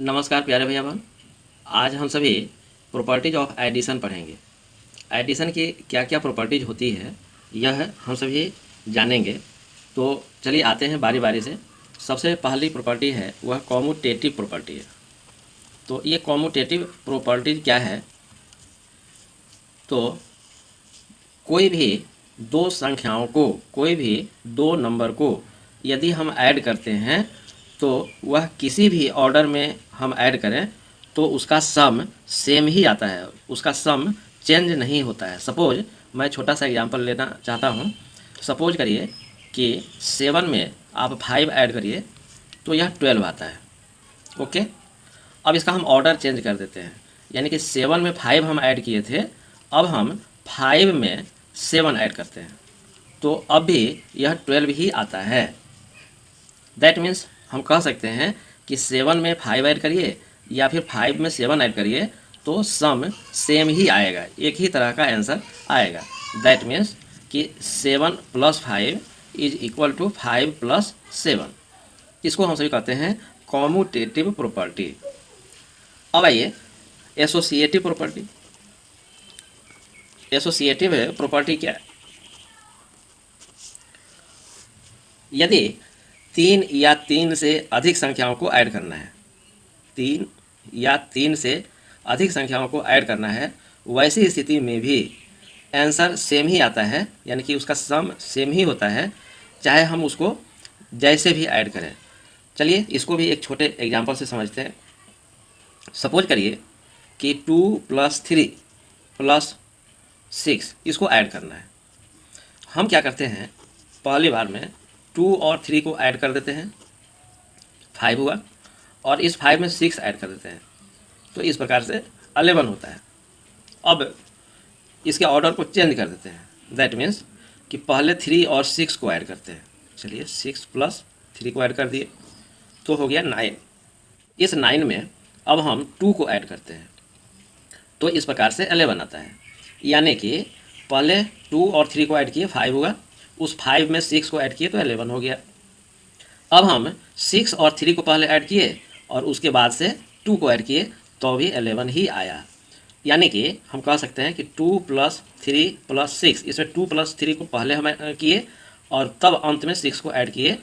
नमस्कार प्यारे भैया बहन। आज हम सभी प्रॉपर्टीज ऑफ एडिशन पढ़ेंगे। एडिशन की क्या क्या प्रॉपर्टीज होती है यह हम सभी जानेंगे। तो चलिए आते हैं बारी बारी से। सबसे पहली प्रॉपर्टी है वह कॉम्यूटेटिव प्रॉपर्टी है। तो ये कॉम्यूटेटिव प्रॉपर्टीज क्या है? तो कोई भी दो संख्याओं को, कोई भी दो नंबर को यदि हम ऐड करते हैं तो वह किसी भी ऑर्डर में हम ऐड करें तो उसका सम सेम ही आता है, उसका सम चेंज नहीं होता है। सपोज मैं छोटा सा एग्जांपल लेना चाहता हूँ। सपोज करिए कि 7 में आप 5 ऐड करिए तो यह 12 आता है। ओके, अब इसका हम ऑर्डर चेंज कर देते हैं, यानी कि 7 में 5 हम ऐड किए थे, अब हम 5 में 7 ऐड करते हैं तो अब भी यह 12 ही आता है। दैट मीन्स हम कह सकते हैं कि 7 में 5 ऐड करिए या फिर 5 में 7 ऐड करिए तो सम सेम ही आएगा, एक ही तरह का आंसर आएगा। दैट मीन्स कि 7 + 5 = 5 + 7। इसको हम सभी कहते हैं कॉम्यूटेटिव प्रॉपर्टी। अब आइए एसोसिएटिव प्रॉपर्टी। एसोसिएटिव प्रॉपर्टी क्या है? यदि 3 या 3 से अधिक संख्याओं को ऐड करना है, 3 या 3 से अधिक संख्याओं को ऐड करना है, वैसी स्थिति में भी आंसर सेम ही आता है, यानी कि उसका सम सेम ही होता है, चाहे हम उसको जैसे भी ऐड करें। चलिए इसको भी एक छोटे एग्जांपल से समझते हैं। सपोज करिए कि 2 + 3 + 6 इसको ऐड करना है। हम क्या करते हैं, पहली बार में 2 और 3 को ऐड कर देते हैं, 5 हुआ, और इस 5 में 6 ऐड कर देते हैं तो इस प्रकार से 11 होता है। अब इसके ऑर्डर को चेंज कर देते हैं। दैट मीन्स कि पहले 3 और 6 को ऐड करते हैं। चलिए 6 + 3 को ऐड कर दिए तो हो गया 9। इस 9 में अब हम 2 को ऐड करते हैं तो इस प्रकार से 11 आता है। यानी कि पहले 2 और 3 को ऐड किए 5 हुआ, उस 5 में 6 को ऐड किए तो 11 हो गया। अब हम 6 और 3 को पहले ऐड किए और उसके बाद से 2 को ऐड किए तो भी 11 ही आया। यानी कि हम कह सकते हैं कि 2 + 3 + 6, इसमें 2 + 3 को पहले हम किए और तब अंत में 6 को ऐड किए,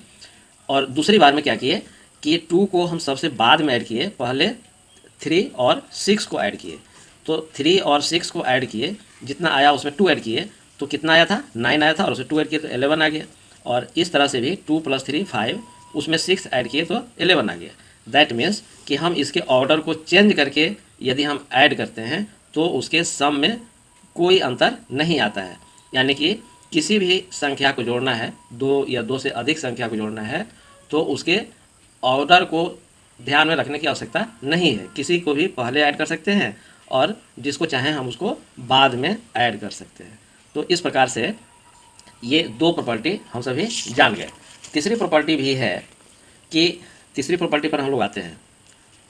और दूसरी बार में क्या किए कि 2 को हम सबसे बाद में ऐड किए, पहले 3 और 6 को ऐड किए तो 3 और 6 को ऐड किए, जितना आया उसमें 2 ऐड किए तो कितना आया था, 9 आया था, और उसमें 2 ऐड किए तो 11 आ गया। और इस तरह से भी 2 + 3 5, उसमें 6 ऐड किए तो 11 आ गया। दैट मीन्स कि हम इसके ऑर्डर को चेंज करके यदि हम ऐड करते हैं तो उसके सम में कोई अंतर नहीं आता है। यानी कि किसी भी संख्या को जोड़ना है, 2 या 2 से अधिक संख्या को जोड़ना है, तो उसके ऑर्डर को ध्यान में रखने की आवश्यकता नहीं है। किसी को भी पहले ऐड कर सकते हैं और जिसको चाहें हम उसको बाद में ऐड कर सकते हैं। तो इस प्रकार से ये दो प्रॉपर्टी हम सभी जान गए। तीसरी प्रॉपर्टी भी है कि तीसरी प्रॉपर्टी पर हम लोग आते हैं,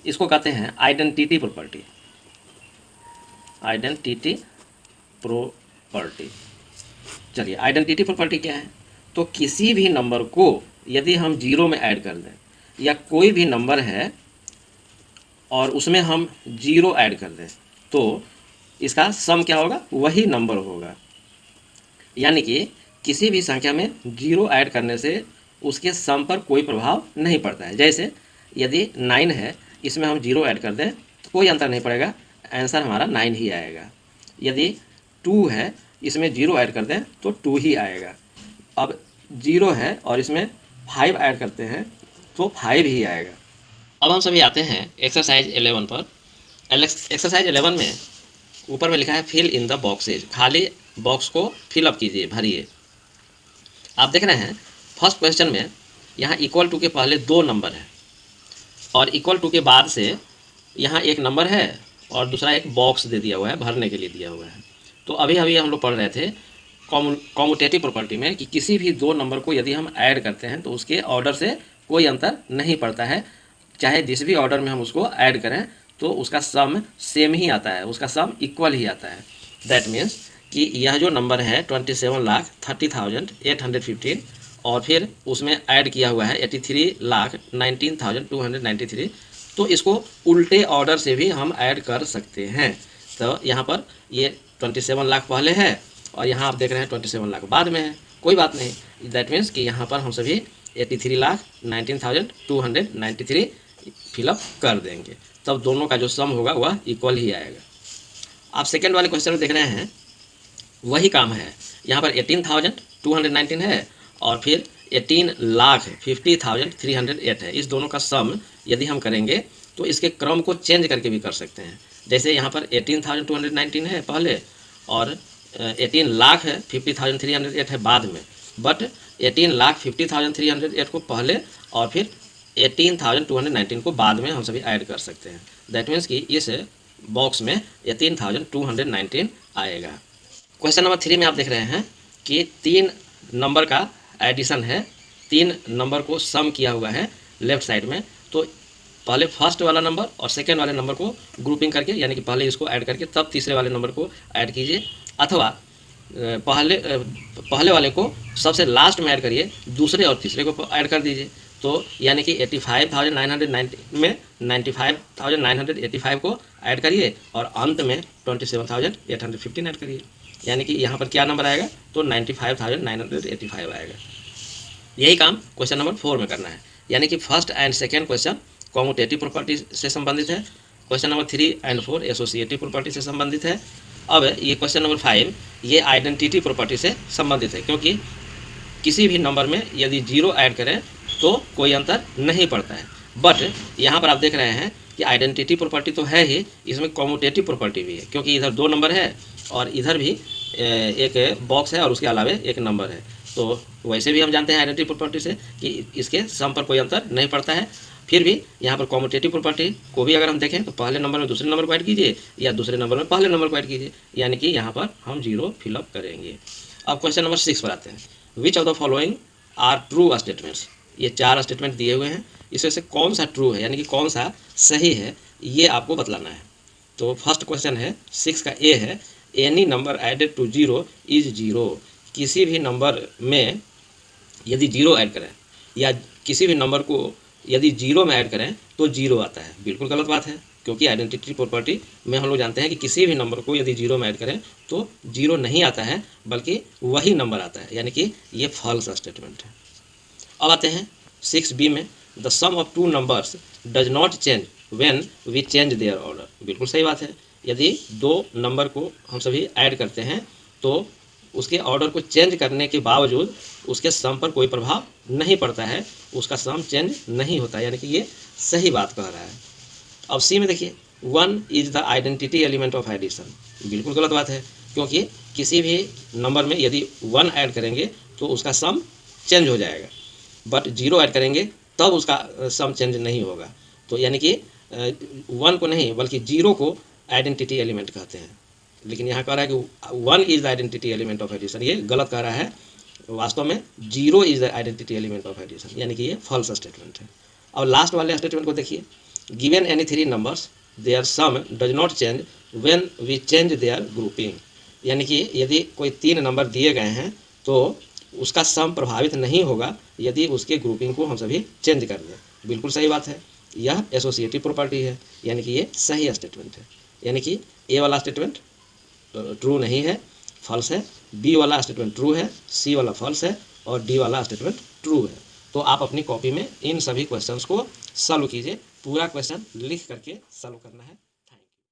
इसको कहते हैं आइडेंटिटी प्रॉपर्टी। आइडेंटिटी प्रॉपर्टी, चलिए आइडेंटिटी प्रॉपर्टी क्या है? तो किसी भी नंबर को यदि हम 0 में ऐड कर दें, या कोई भी नंबर है और उसमें हम 0 ऐड कर दें तो इसका सम क्या होगा, वही नंबर होगा। यानी कि किसी भी संख्या में 0 ऐड करने से उसके सम पर कोई प्रभाव नहीं पड़ता है। जैसे यदि 9 है, इसमें हम 0 ऐड कर दें तो कोई अंतर नहीं पड़ेगा, आंसर हमारा 9 ही आएगा। यदि 2 है, इसमें 0 ऐड कर दें तो 2 ही आएगा। अब 0 है और इसमें 5 ऐड करते हैं तो 5 ही आएगा। अब हम सभी आते हैं एक्सरसाइज 11 पर। एक्सरसाइज 11 में ऊपर में लिखा है फिल इन द बॉक्सेज, खाली बॉक्स को फिलअप कीजिए, भरिए। आप देख रहे हैं फर्स्ट क्वेश्चन में यहाँ =टू के पहले 2 नंबर है और =टू के बाद से यहाँ एक नंबर है और दूसरा एक बॉक्स दे दिया हुआ है, भरने के लिए दिया हुआ है। तो अभी अभी हम लोग पढ़ रहे थे कॉम्यूटेटिव प्रॉपर्टी में कि किसी भी 2 नंबर को यदि हम ऐड करते हैं तो उसके ऑर्डर से कोई अंतर नहीं पड़ता है, चाहे जिस भी ऑर्डर में हम उसको ऐड करें तो उसका सम सेम ही आता है, उसका सम इक्वल ही आता है। दैट मीन्स कि यह जो नंबर है 27,30,815 और फिर उसमें ऐड किया हुआ है 83,19,293, तो इसको उल्टे ऑर्डर से भी हम ऐड कर सकते हैं। तो यहाँ पर ये 27 लाख पहले है और यहाँ आप देख रहे हैं 27 लाख बाद में है, कोई बात नहीं। दैट मीन्स कि यहाँ पर हम सभी 83,19,293 फिलअप कर देंगे, तब दोनों का जो सम होगा वह इक्वल ही आएगा। आप सेकेंड वाले क्वेश्चन में देख रहे हैं वही काम है। यहाँ पर 18,219 है और फिर 18,50,308 है। इस दोनों का सम यदि हम करेंगे तो इसके क्रम को चेंज करके भी कर सकते हैं। जैसे यहाँ पर 18,219 है पहले और 18,50,308 है बाद में, बट 18,50,308 को पहले और फिर 18,219 को बाद में हम सभी ऐड कर सकते हैं। दैट मीन्स कि इस बॉक्स में 18,219 आएगा। क्वेश्चन नंबर 3 में आप देख रहे हैं कि 3 नंबर का एडिशन है, 3 नंबर को सम किया हुआ है लेफ्ट साइड में। तो पहले फर्स्ट वाला नंबर और सेकेंड वाले नंबर को ग्रुपिंग करके, यानी कि पहले इसको ऐड करके तब तीसरे वाले नंबर को ऐड कीजिए, अथवा पहले वाले को सबसे लास्ट में ऐड करिए, दूसरे और तीसरे को ऐड कर दीजिए। तो यानी कि 85,990 में 95,985 को ऐड करिए और अंत में 27,815 ऐड करिए, यानी कि यहाँ पर क्या नंबर आएगा तो 95,985 आएगा। यही काम क्वेश्चन नंबर 4 में करना है, यानी कि first and second question commutative property से संबंधित है, question number 3 and 4 associative property से संबंधित है। अब ये क्वेश्चन नंबर 5 ये आइडेंटिटी प्रॉपर्टी से संबंधित है, क्योंकि किसी भी नंबर में यदि 0 ऐड करें तो कोई अंतर नहीं पड़ता है। बट यहाँ पर आप देख रहे हैं कि आइडेंटिटी प्रॉपर्टी तो है ही, इसमें कॉम्यूटेटिव प्रॉपर्टी भी है, क्योंकि इधर 2 नंबर है और इधर भी एक बॉक्स है और उसके अलावा एक नंबर है। तो वैसे भी हम जानते हैं आइडेंटिटी प्रॉपर्टी से कि इसके सम पर कोई अंतर नहीं पड़ता है। फिर भी यहाँ पर कॉम्यूटेटिव प्रॉपर्टी को भी अगर हम देखें तो पहले नंबर में दूसरे नंबर को ऐड कीजिए या दूसरे नंबर में पहले नंबर को ऐड कीजिए, यानी कि यहाँ पर हम 0 फिलअप करेंगे। अब क्वेश्चन नंबर 6 पर आते हैं। Which of the following are true statements. ये 4 स्टेटमेंट दिए हुए हैं, इसमें से कौन सा ट्रू है, यानी कि कौन सा सही है, ये आपको बतलाना है। तो फर्स्ट क्वेश्चन है 6 का ए है, any number added to 0 is 0। किसी भी नंबर में यदि 0 ऐड करें या किसी भी नंबर को यदि 0 में ऐड करें तो 0 आता है। बिल्कुल गलत बात है, क्योंकि आइडेंटिटी प्रॉपर्टी में हम लोग जानते हैं कि किसी भी नंबर को यदि 0 में ऐड करें तो 0 नहीं आता है, बल्कि वही नंबर आता है, यानी कि ये फॉल्स स्टेटमेंट है। अब आते हैं 6b में, the sum of 2 numbers does not change when we change their order. बिल्कुल सही बात है, यदि 2 नंबर को हम सभी ऐड करते हैं तो उसके ऑर्डर को चेंज करने के बावजूद उसके सम पर कोई प्रभाव नहीं पड़ता है, उसका सम चेंज नहीं होता, यानी कि ये सही बात कह रहा है। अब सी में देखिए, 1 is the identity element of addition. बिल्कुल गलत बात है, क्योंकि किसी भी नंबर में यदि 1 ऐड करेंगे तो उसका सम चेंज हो जाएगा, बट 0 ऐड करेंगे तब उसका सम चेंज नहीं होगा। तो यानी कि 1 को नहीं बल्कि 0 को आइडेंटिटी एलिमेंट कहते हैं, लेकिन यहाँ कह रहा है कि 1 is the identity element of addition. ये गलत कह रहा है, वास्तव में 0 is the identity element of addition, यानी कि ये फॉल्स स्टेटमेंट है। और लास्ट वाले स्टेटमेंट को देखिए, given any 3 numbers their sum does not change when we change their grouping. यानी कि यदि कोई 3 नंबर दिए गए हैं तो उसका सम प्रभावित नहीं होगा यदि उसके ग्रुपिंग को हम सभी चेंज कर दें। बिल्कुल सही बात है, यह एसोसिएटिव प्रॉपर्टी है, यानी कि ये सही स्टेटमेंट है। यानी कि ए वाला स्टेटमेंट ट्रू नहीं है, फॉल्स है, बी वाला स्टेटमेंट ट्रू है, सी वाला फॉल्स है और डी वाला स्टेटमेंट ट्रू है। तो आप अपनी कॉपी में इन सभी क्वेश्चंस को सॉल्व कीजिए, पूरा क्वेश्चन लिख करके सॉल्व करना है।